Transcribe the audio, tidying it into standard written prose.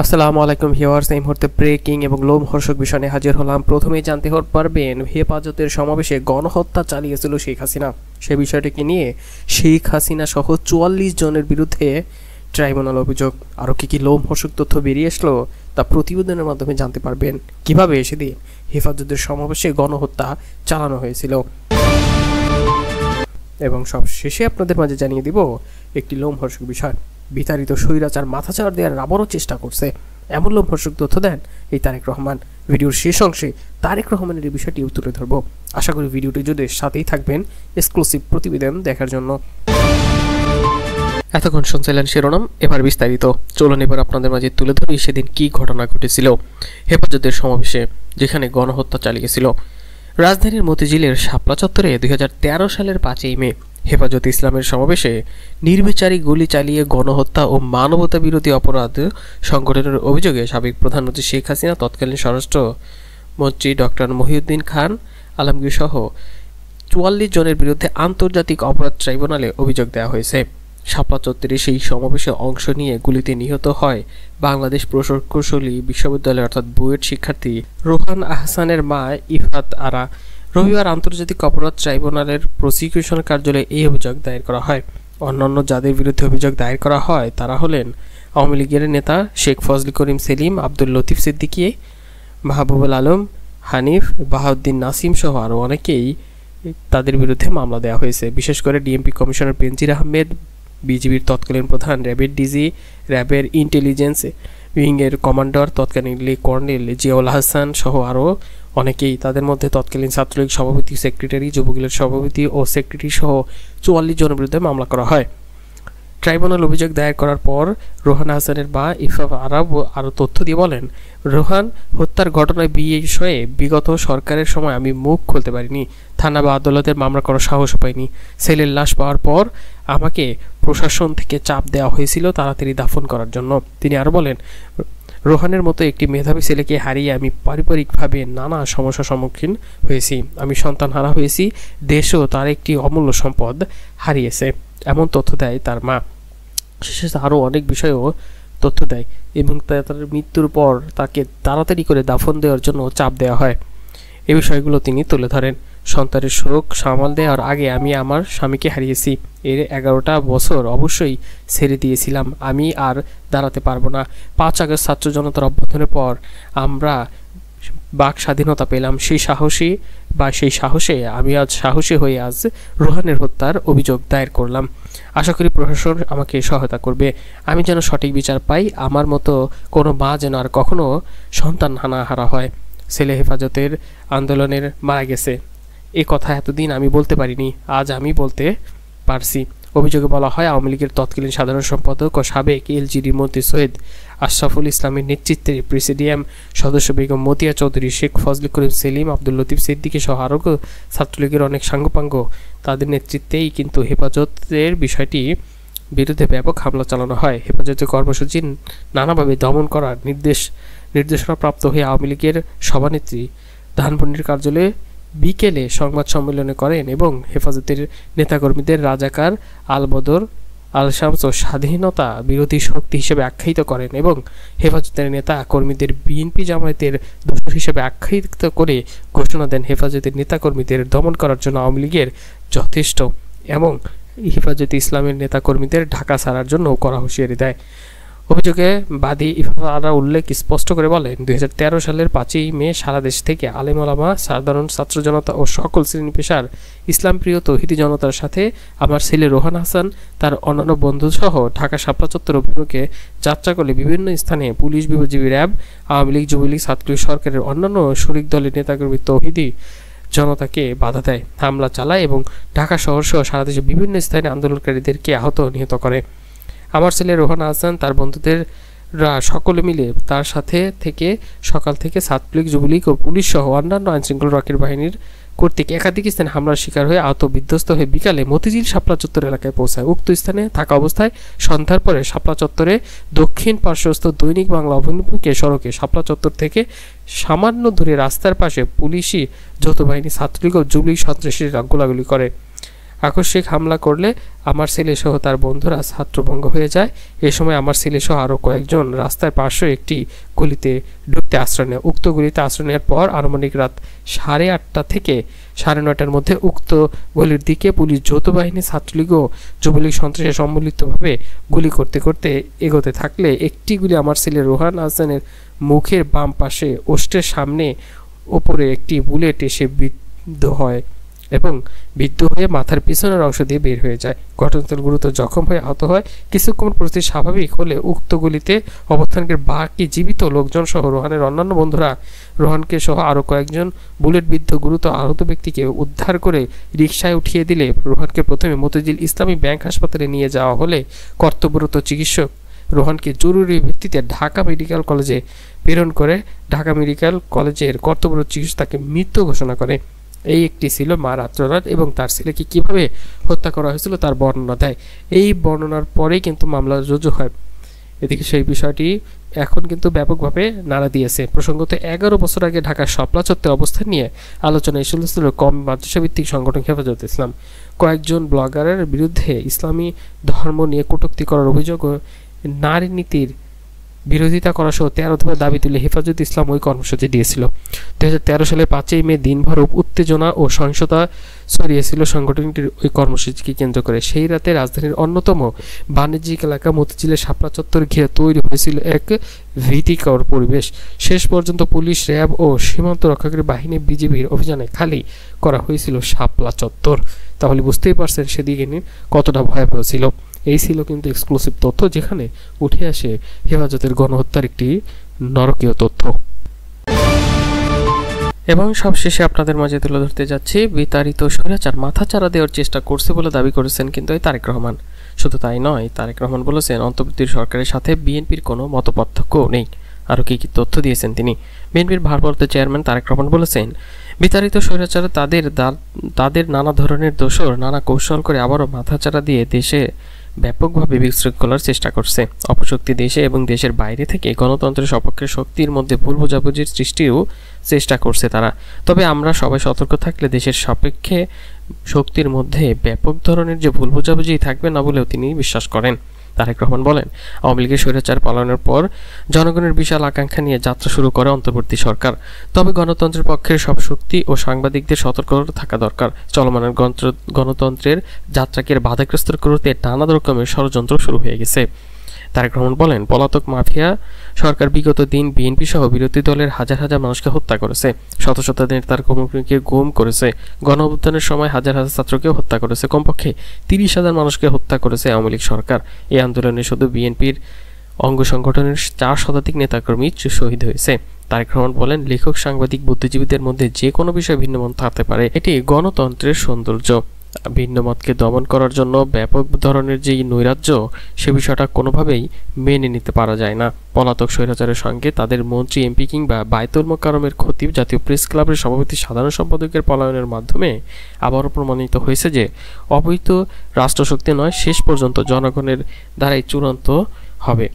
আসসালামু আলাইকুম ভিউয়ার্স, এই মুহূর্তে ব্রেকিং এবং লোমহর্ষক বিষয় নিয়ে হাজির হলাম। প্রথমেই জানতে পারবেন হেফাজতের সমাবেশে গণহত্যা চালিয়েছিল শেখ হাসিনা। সে বিষয়টিকে নিয়ে শেখ হাসিনা সহ ৪৪ জনের বিরুদ্ধে ট্রাইব্যুনাল অভিযোগ। আরও কি লোমহর্ষক তথ্য বেরিয়ে আসলো তা প্রতিবেদনের মাধ্যমে জানতে পারবেন। কিভাবে সেদিন হেফাজতের সমাবেশে গণহত্যা চালানো হয়েছিল এবং সব শেষে আপনাদের মাঝে জানিয়ে দিব একটি লোমহর্ষক বিষয়। বিতাড়িত স্বৈরাচার মাথাচাড়া দেওয়ার আবারও চেষ্টা করছে, এমন লোমহর্ষক তথ্য দেন এই তারেক রহমান। ভিডিওর শেষ অংশে তারেক রহমানের এই বিষয়টিও তুলে ধরব। আশা করি ভিডিওটি যদি সাথেই থাকবেন এক্সক্লুসিভ প্রতিবেদন দেখার জন্য। এতক্ষণ শুনছিলেন শিরোনাম, এবার বিস্তারিত। চলুন এবার আপনাদের মাঝে তুলে ধরি সেদিন কি ঘটনা ঘটেছিল হেফাজতের সমাবেশে, যেখানে গণহত্যা চালিয়েছিল। রাজধানীর মতিঝিলের শাপলা চত্বরে 2013 সালের 5ই মে হেফাজত ইসলামের সমাবেশে নির্বিচারী গুলি চালিয়ে গণহত্যা ও মানবতা বিরোধী অপরাধ সংগঠনের অভিযোগে সাবেক প্রধানমন্ত্রী শেখ হাসিনা, তৎকালীন স্বরাষ্ট্রমন্ত্রী ডক্টর মহিউদ্দিন খান আলমগীর সহ ৪৪ জনের বিরুদ্ধে আন্তর্জাতিক অপরাধ ট্রাইব্যুনালে অভিযোগ দেওয়া হয়েছে। শাপলা চত্বরে সেই সমাবেশে অংশ নিয়ে গুলিতে নিহত হয় বাংলাদেশ প্রকৌশলী বিশ্ববিদ্যালয় অর্থাৎ বুয়েট শিক্ষার্থী রোহান আহসানের মা ইফাত আরা। রবিবার আন্তর্জাতিক অপরাধ ট্রাইব্যুনালের প্রসিকিউশন কার্যালয়ে এই অভিযোগ দায়ের করা হয়। অন্যান্য যাদের বিরুদ্ধে অভিযোগ দায়ের করা হয় তারা হলেন আওয়ামী লীগের নেতা শেখ ফজল করিম সেলিম, আব্দুল লতিফ সিদ্দিকী, মাহবুবুল আলম, হানিফ, বাহাউদ্দিন নাসিম সহ আরও অনেকেই তাদের বিরুদ্ধে মামলা দেওয়া হয়েছে। বিশেষ করে ডিএমপি কমিশনার বেনজির আহমেদ, বিজিবির তৎকালীন প্রধান, র্যাবের ডিজি, র্যাবের ইন্টেলিজেন্স উইংয়ের কমান্ডার তৎকালীন কর্নেল জিয়াউল হাসান সহ আরও অনেকেই, তাদের মধ্যে তৎকালীন ছাত্রলীগ সভাপতি, সেক্রেটারি, যুবলীগের সভাপতি ও সেক্রেটারি সহ ৪৪ জনের বিরুদ্ধে মামলা করা হয়। ট্রাইব্যুনাল অভিযোগ দায়ের করার পর রোহান হাসানের মা ইফাত আরা আরও তথ্য দিয়ে বলেন, রোহান হত্যার ঘটনায় বিষয়ে বিগত সরকারের সময় আমি মুখ খুলতে পারিনি, থানা বা আদালতের মামলা করার সাহস পাইনি। ছেলের লাশ পাওয়ার পর আমাকে প্রশাসন থেকে চাপ দেওয়া হয়েছিল তাড়াতাড়ি দাফন করার জন্য। তিনি আরও বলেন, রোহানের মতো একটি মেধাবী ছেলেকে হারিয়ে আমি পারিবারিকভাবে নানা সমস্যার সম্মুখীন হয়েছি। আমি সন্তানহারা হয়েছি, দেশও তার একটি অমূল্য সম্পদ হারিয়েছে, এমন তথ্য দেয় তার মা। শেষে আরও অনেক বিষয়েও তথ্য দেয় এবং তার মৃত্যুর পর তাকে তাড়াতাড়ি করে দাফন দেওয়ার জন্য চাপ দেওয়া হয়। এ বিষয়গুলো তিনি তুলে ধরেন। সন্তানের শোক সামাল দেওয়ার আগে আমি আমার স্বামীকে হারিয়েছি। এর 11টা বছর অবশ্যই ছেড়ে দিয়েছিলাম, আমি আর দাঁড়াতে পারবো না। 5 আগস্ট ছাত্র জনতার অভ্যুত্থানের পর আমরা বাক স্বাধীনতা পেলাম, সেই সাহসে আমি আজ সাহসী হয়ে আজ রোহানের হত্যার অভিযোগ দায়ের করলাম। আশা করি প্রশাসন আমাকে সহায়তা করবে, আমি যেন সঠিক বিচার পাই, আমার মতো কোনো মা যেন আর কখনো সন্তান হারা হয়। ছেলে হেফাজতের আন্দোলনের মারা গেছে, এ কথা এতদিন আমি বলতে পারিনি, আজ আমি বলতে পারছি। অভিযোগে বলা হয়, আওয়ামী লীগের তৎকালীন সাধারণ সম্পাদক ও সাবেক এলজিডি মন্ত্রী সৈয়দ আশরাফুল ইসলামের নেতৃত্বে প্রেসিডিয়াম সদস্য বেগম মতিয়া চৌধুরী, শেখ ফজল করিম সেলিম, আব্দুল লতিফ সিদ্দিকী সহ আরও ছাত্রলীগের অনেক সাঙ্গপাঙ্গ, তাদের নেতৃত্বেই কিন্তু হেফাজতের বিষয়টি বিরুদ্ধে ব্যাপক হামলা চালানো হয়। হেফাজতের কর্মসূচি নানাভাবে দমন করার নির্দেশনা প্রাপ্ত হয়ে আওয়ামী লীগের সভানেত্রী ধানমন্ডির কার্যালয়ে বিকেলে সংবাদ সম্মেলনে করেন এবং হেফাজতের নেতাকর্মীদের রাজাকার, আলবদর, আল শামস ও স্বাধীনতা বিরোধী শক্তি হিসেবে আখ্যায়িত করেন এবং হেফাজতের নেতা কর্মীদের বিএনপি জামায়াতের দোষর হিসেবে আখ্যায়িত করে ঘোষণা দেন হেফাজতের নেতাকর্মীদের দমন করার জন্য আওয়ামী লীগের যথেষ্ট এবং হেফাজতে ইসলামের নেতাকর্মীদের ঢাকা ছাড়ার জন্য কড়া হুঁশিয়ারি দেয়। অভিযোগে বাদী ইফাত আরা উল্লেখ স্পষ্ট করে বলেন, 2013 সালের 5ই মে সারা দেশ থেকে আলেম ওলামা, সাধারণ ছাত্র জনতা ও সকল শ্রেণী পেশার ইসলামপ্রিয় তৌহিদি জনতার সাথে আমার ছেলে রোহান হাসান তার অন্যান্য বন্ধুসহ ঢাকা শাপলা চত্বর অভিমুখে যাত্রা করলে বিভিন্ন স্থানে police, BGB, RAB, Awami League, Jubo League, Chhatra League, সরকারের অন্যান্য শরিক দলের নেতাকর্মী তৌহিদি জনতাকে বাধা দেয়, হামলা চালায় এবং ঢাকা শহর সহ সারা দেশে বিভিন্ন স্থানে আন্দোলনকারীদেরকে আহত নিহত করে। আমার ছেলে রোহান হাসান তার বন্ধুদেররা সকলে মিলে তার সাথে থেকে সকাল থেকে ছাত্রলীগ, যুবলীগ ও পুলিশ সহ অন্যান্য আইনশৃঙ্খলা রক্ষী বাহিনীর কর্তৃক একাধিক স্থানে হামলার শিকার হয়ে আহত বিধ্বস্ত হয়ে বিকালে মতিঝিল শাপলা চত্বর এলাকায় পৌঁছায়। উক্ত স্থানে থাকা অবস্থায় সন্ধ্যার পরে শাপলা চত্বরে দক্ষিণ পার্শ্বস্থ দৈনিক বাংলা অভিমুখে সড়কে শাপলা চত্বর থেকে সামান্য দূরে রাস্তার পাশে পুলিশি যৌথ বাহিনী, ছাত্রলীগ ও যুবলীগ সন্ত্রাসীরা গোলাগুলি করে। আকস্মিক হামলা করলে আমার ছেলে সহ তার বন্ধুরা ছাত্রভঙ্গ হয়ে যায়। এ সময় আমার ছেলে সহ আরও কয়েকজন রাস্তার পাশে একটি গলিতে ঢুকতে আশ্রয় নেয়। উক্ত গলিতে আশ্রয় নেওয়ার পর আনুমানিক রাত 8:30 থেকে 9:30টার মধ্যে উক্ত গলির দিকে পুলিশ, যৌথ বাহিনী, ছাত্রলীগ ও যুবলীগ সন্ত্রাসে সম্মিলিতভাবে গুলি করতে করতে এগোতে থাকলে একটি গুলি আমার ছেলে রোহান হাসানের মুখের বাম পাশে ওষ্ঠের সামনে ওপরে একটি বুলেট এসে বিদ্ধ হয় এবং বিদ্ধ হয়ে মাথার পিছনের অংশ দিয়ে বের হয়ে যায়। ঘটনাস্থলে গুরুতর জখম হয়ে আহত হয়। কিছুক্ষণ পরিস্থিতি স্বাভাবিক হলে উক্ত গুলিতে অবস্থানকারী বাকি জীবিত লোকজন সহ রোহানের অন্যান্য বন্ধুরা রোহানকে সহ আরও কয়েকজন বুলেট বিদ্ধ গুরুতর আহত ব্যক্তিকে উদ্ধার করে রিকশায় উঠিয়ে দিলে রোহানকে প্রথমে মতিঝিল ইসলামী ব্যাংক হাসপাতালে নিয়ে যাওয়া হলে কর্তব্যরত চিকিৎসক রোহানকে জরুরি ভিত্তিতে ঢাকা মেডিকেল কলেজে প্রেরণ করে ঢাকা মেডিকেল কলেজের কর্তব্যরত চিকিৎসক তাকে মৃত ঘোষণা করে। এই একটি ছিল মার আত্মনাদ এবং তার ছেলেকে কিভাবে হত্যা করা হয়েছিল তার বর্ণনা দেয়। এই বর্ণনার পরেই কিন্তু মামলা রুজু হয়। এদিকে সেই বিষয়টি এখন কিন্তু ব্যাপকভাবে নাড়া দিয়েছে। প্রসঙ্গত 11 বছর আগে ঢাকার শাপলা চত্বরে অবস্থান নিয়ে আলোচনা এসেছিল কওমি মাদ্রাসা ভিত্তিক সংগঠন হেফাজত ইসলাম। কয়েকজন ব্লগারের বিরুদ্ধে ইসলামী ধর্ম নিয়ে কটূক্তি করার অভিযোগ ও নারী নীতির বিরোধিতা করা সহ 13 দফা দাবি তুলে হেফাজত ইসলাম ওই কর্মসূচি দিয়েছিল। 2013 সালের 5ই মে দিনভর উত্তেজনা ও সহিংসতা ছড়িয়েছিল সংগঠনটির ওই কর্মসূচিকে কেন্দ্র করে। সেই রাতে রাজধানীর অন্যতম বাণিজ্যিক এলাকা মতিঝিলের শাপলা চত্বর ঘিরে তৈরি হয়েছিল এক ভীতিকর পরিবেশ। শেষ পর্যন্ত পুলিশ, র্যাব ও সীমান্ত রক্ষাকারী বাহিনী, বিজিবির অভিযানে খালি করা হয়েছিল শাপলা চত্বর। তাহলে বুঝতেই পারছেন সেদিকে কতটা ভয়াবহ ছিল। এই ছিল কিন্তু এক্সক্লুসিভ তথ্য, যেখানে উঠে আসে হেফাজতের গণহত্যার একটি নরকীয় তথ্য। এবং সবশেষে আপনাদের মাঝে তুলে ধরতে যাচ্ছি, বিতাড়িত স্বৈরাচার মাথাচাড়া দেওয়ার চেষ্টা করছে বলে দাবি করেছেন কিন্তু এই তারেক রহমান। শুধু তাই নয়, তারেক রহমান বলেছেন অন্তর্বর্তী সরকারের সাথে বিএনপির কোনো মতপার্থক্যও নেই। আরও কি কি তথ্য দিয়েছেন তিনি। বিএনপির ভারপ্রাপ্ত চেয়ারম্যান তারেক রহমান বলেছেন, বিতাড়িত স্বৈরাচার তাদের নানা ধরনের দোসর নানা কৌশল করে আবারও মাথাচাড়া দিয়ে দেশে ব্যাপকভাবে বিশৃঙ্খলার চেষ্টা করছে। অপশক্তি দেশে এবং দেশের বাইরে থেকে গণতন্ত্রের সপক্ষে শক্তির মধ্যে ভুল বোঝাবুঝির সৃষ্টিও চেষ্টা করছে তারা। তবে আমরা সবাই সতর্ক থাকলে দেশের সাপেক্ষে শক্তির মধ্যে ব্যাপক ধরনের যে ভুল বোঝাবুঝি থাকবে না বলেও তিনি বিশ্বাস করেন। তারেক রহমান বলেন, আওয়ামী লীগের স্বৈরাচার পালনের পর জনগণের বিশাল আকাঙ্ক্ষা নিয়ে যাত্রা শুরু করে অন্তর্বর্তী সরকার। তবে গণতন্ত্রের পক্ষের সব শক্তি ও সাংবাদিকদের সতর্ক থাকা দরকার। চলমান গণতন্ত্রের যাত্রাকে বাধাগ্রস্ত করতে নানা রকমের ষড়যন্ত্র শুরু হয়ে গেছে। তারেক রহমান বলেন, পলাতক মাফিয়া সরকার বিগত দিন বিএনপি সহ বিরোধী দলের হাজার হাজার মানুষকে হত্যা করেছে, শত শত নেতার কর্মীকে গুম করেছে, গণঅভ্যুত্থানের সময় হাজার হাজার ছাত্রকেও হত্যা করেছে, কমপক্ষে 30,000 মানুষকে হত্যা করেছে আওয়ামী লীগ সরকার। এই আন্দোলনে শুধু বিএনপির অঙ্গ সংগঠনের 4 শতাধিক নেতাকর্মী শহীদ হয়েছে। তারেক রহমান বলেন, লেখক, সাংবাদিক, বুদ্ধিজীবীদের মধ্যে যে কোনো বিষয়ে ভিন্ন মত থাকতে পারে, এটি গণতন্ত্রের সৌন্দর্য। ভিন্ন মতকে দমন করার জন্য ব্যাপক ধরনের যে নৈরাজ্য, সে বিষয়টা কোনোভাবেই মেনে নিতে পারা যায় না। পলাতক স্বৈরাচারের সঙ্গে তাদের মন্ত্রী, এমপি কিংবা বায়তুল মোকাররমের খতিব, জাতীয় প্রেস ক্লাবের সভাপতি, সাধারণ সম্পাদকের পলায়নের মাধ্যমে আবারও প্রমাণিত হয়েছে যে অবৈধ রাষ্ট্রশক্তি নয়, শেষ পর্যন্ত জনগণের দ্বারাই চূড়ান্ত হবে।